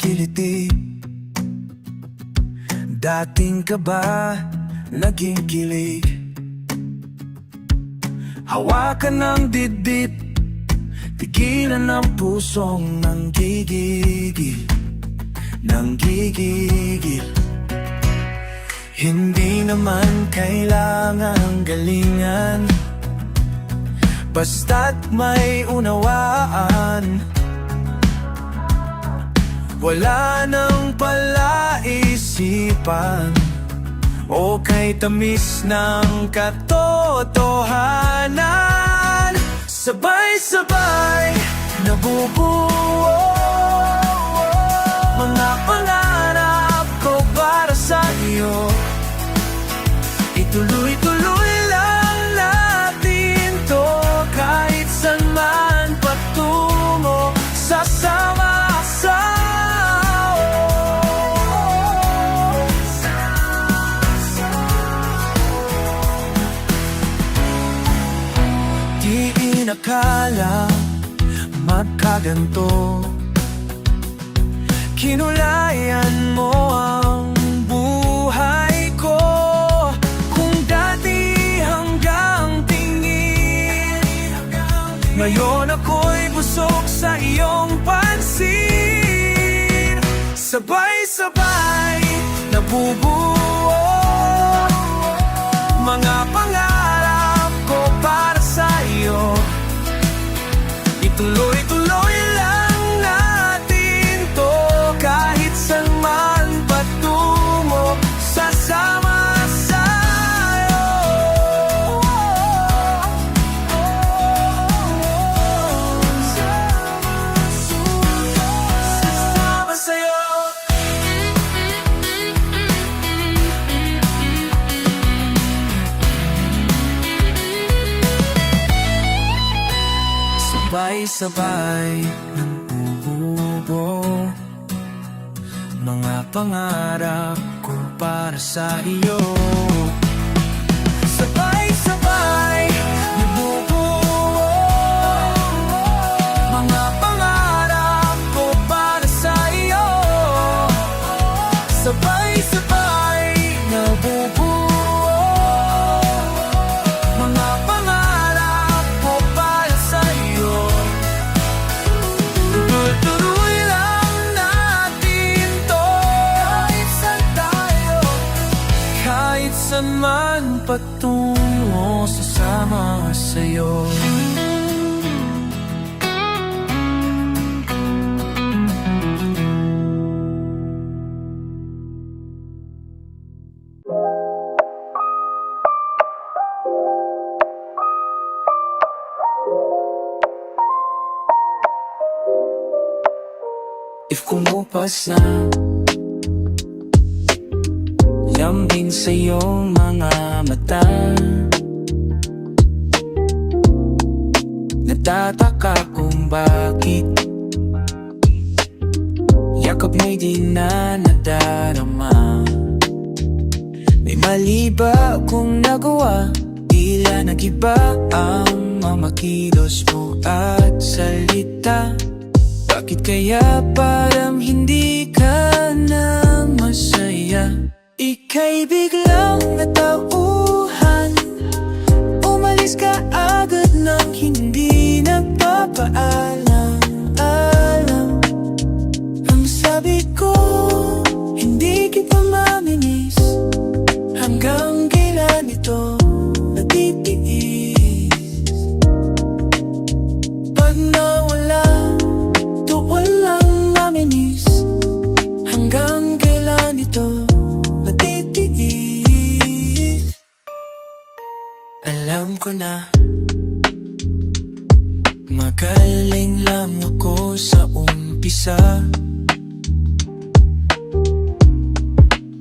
kiliti. Dating ka ba naging kilig? Hawakan ng dibdib, pigilan ng pusong nanggigigil, nanggigigil. Hindi naman kailangang galingan, basta't may unawaan. Wala nang palaisipan o kay tamis ng katotohanan. Sabay-sabay nabubuo mga pangarap ko para sa iyo. Ituloy-tuloy lang natin to, kahit saan man patungo, sasama sa di inakala magkaganto. Kinulayan mo ang buhay ko, kung dati hanggang tingin, ngayon ako'y busog sa iyong pansin. Sabay-sabay nabubuo mga pangarap ko para sa iyo. Ituloy-tuloy lang natin to, kahit saan man patungo, sasama sa'yo. Sasama sa'yo. Sabay-sabay ng bubuo mga pangarap ko para sa iyo. Sabay-sabay nabubuo mga pangarap ko para sa iyo. Sabay-sabay nabubuo mga pangarap ko para sa iyo. Tuloy lang natin to, kahit saan tayo, kahit saan man patungo, sasama sa'yo. If kumupas na lambing sa iyong mga mata, natataka kung bakit yakap mo'y di na nadarama. May mali ba kung nagawa? Tila nag-iba ang mga kilos mo at salita. Bakit kaya parang hindi ka na masaya? Ika'y biglang natauhan, umalis ka agad nang hindi nagpapaalam. Ang sabi ko, hindi kita mamimiss, hanggang kailan ito natitiis? Pag nawala, walang mamimiss, hanggang kailan ito natitiis? Alam ko na magaling lang ako sa umpisa,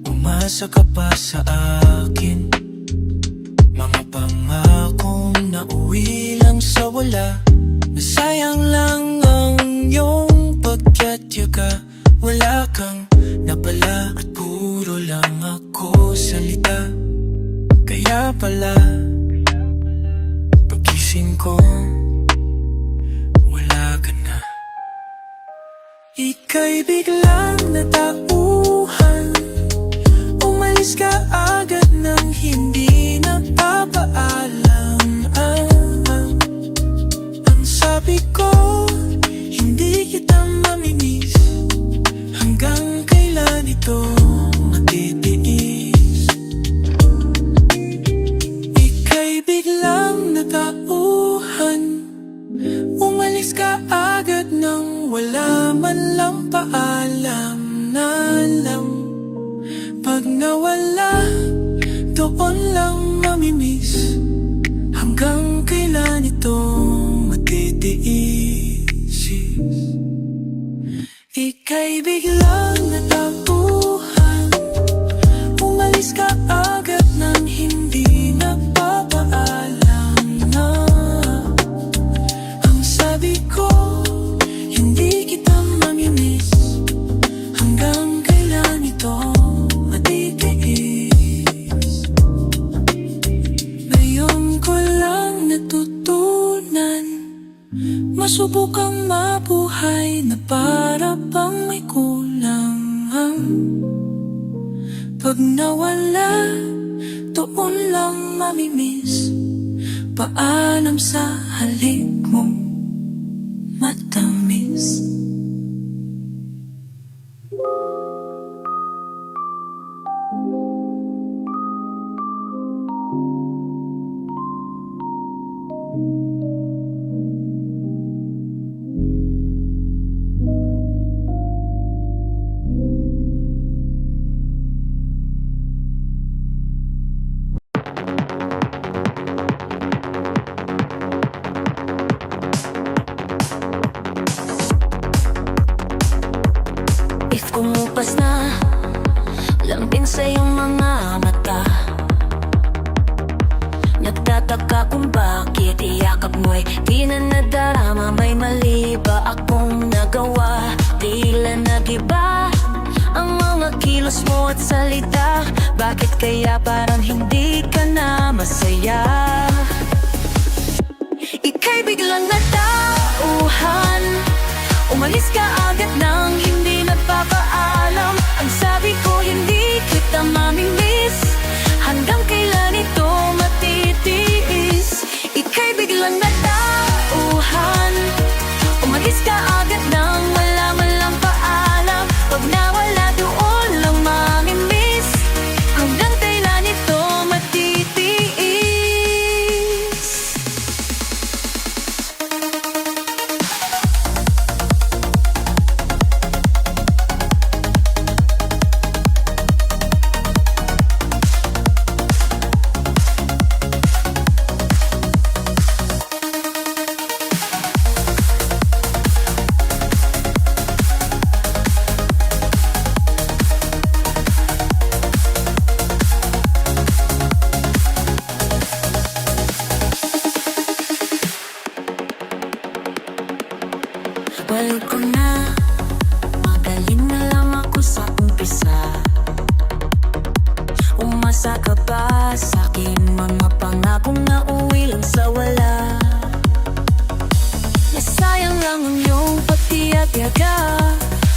umasa ka pa sa akin, mga pangakong nauwi lang sa wala. Nasayang lang ang iyong pagkatyaga, wala kang napala at puro lang ako salita. Kaya pala pagising ko, wala ka na. Ika'y biglang nawala, doon lang mamimiss. Hanggang kailan ito matitiis? Ika'y biglang natapuhan, umalis ka agad nang hindi nagpapaalam na. Ang sabi ko, hindi kita mamimiss. Hanggang kailan ito matitiis? Ngayon ko lang natutunan, masubukang mabuhay na para bang may kulang. Pag nawala, doon lang mamimiss. Paalam sa halik mong matamis. If kumupas na lambing sa iyong mga mata, nagtataka kung bakit iyakap mo'y di na nadarama. May mali ba akong nagawa? Tila nagiba ang mga kilos mo at salita. Bakit kaya parang hindi ka na masaya? Ika'y biglang natauhan, umalis ka agad nang hindi nagpapaalam. Ang sabi ko, hindi kita mamimiss. Hanggang kailan ito matitiis? Ika'y biglang natauhan, umalis ka agad nang wala man lang paalam. Pag nawala, doon lang mamimiss. Hanggang kailan ito matitiis? Balik ko na, magaling na lang ako sa umpisa. Umasa ka pa sa'kin, mga pangakong nauwi lang sa wala. Nasayang lang ang iyong pagtiyag-yaga.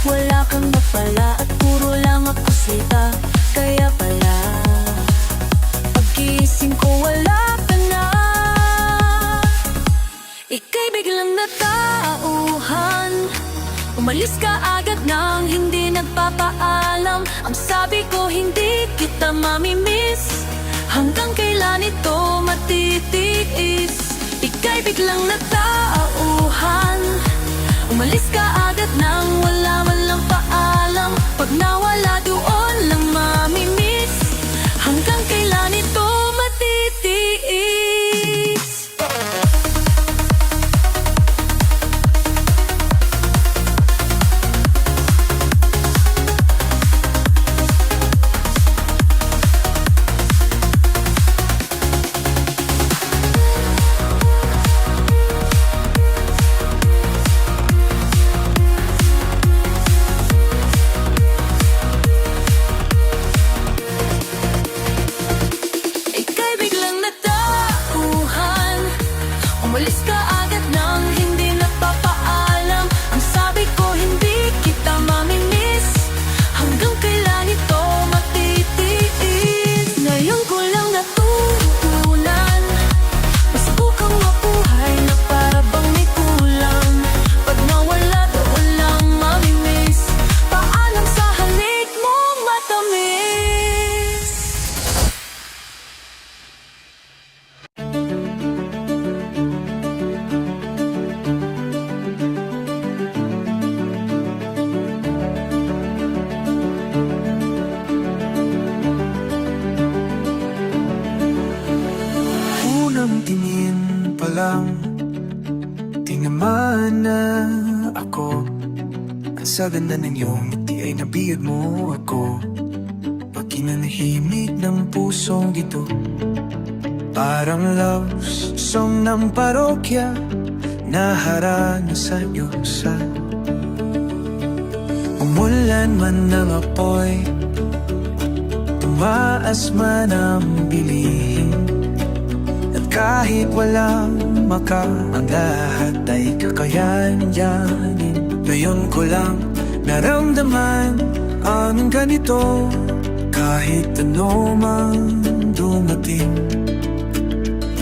Wala kang napala at puro lang ako salita. Kaya pala, pag-iising ko wala ka na. Ika'y biglang natauhan, umalis ka agad nang hindi nagpapaalam. Ang sabi ko, hindi kita mamimiss. Hanggang kailan ito matitiis? Ika'y biglang natauhan, umalis ka agad nang wala man lang paalam. Pag nawala, doon lang mamimiss. Hanggang kailan ito matitiis? lang di naman na ako. Ang sa ganda ng iyong ngiti ay nabiyag mo ako. Pag kinanahimik ng pusong ito, parang love song ng parokya na harana sa yusa. Umulan man ng apoy, tumaas man ang bilihin, at kahit walang maka, ang lahat ay kakayanin. Ngayon ko lang naramdaman ang ganito, kahit ano man dumating.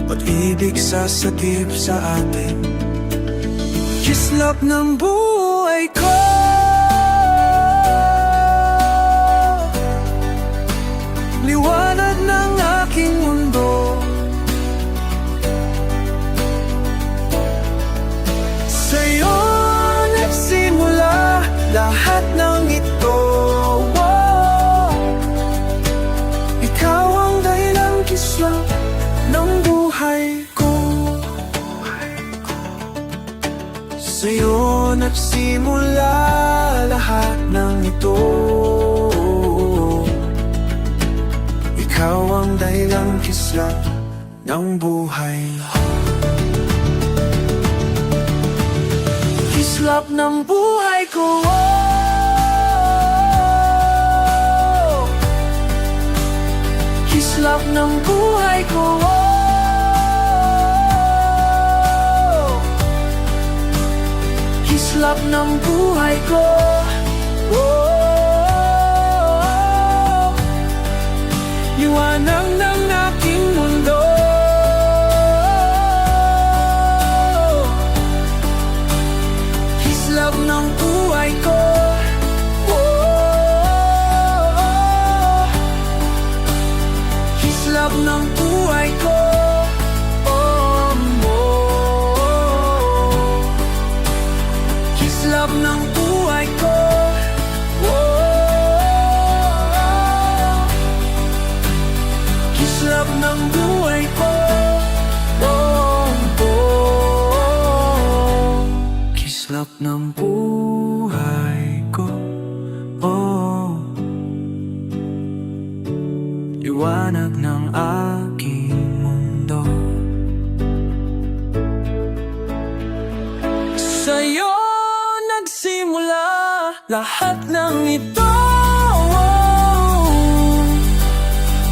Pag-ibig sasagip sa atin, kislap ng buhay ko. Liwanag ng aking mundo. Sa'yo nagsimula lahat ng ito. Ikaw ang dahilang kislap ng buhay ko. Sa'yo nagsimula lahat ng ito. Ikaw ang dahilang kislap ng buhay. Kislap ng buhay ko. Kislap ng buhay ko. Kislap ng buhay ko. Liwanag ng aking mundo. Kislap ng buhay ko. Kislap ng buhay ko. Kislap ng buhay ko. Kislap ng buhay ko. Kislap ng buhay ko. Liwanag ng aking mundo. Sa'yo nagsimula lahat ng ito.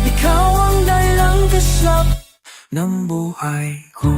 Ikaw ang dahilang kislap ng buhay ko.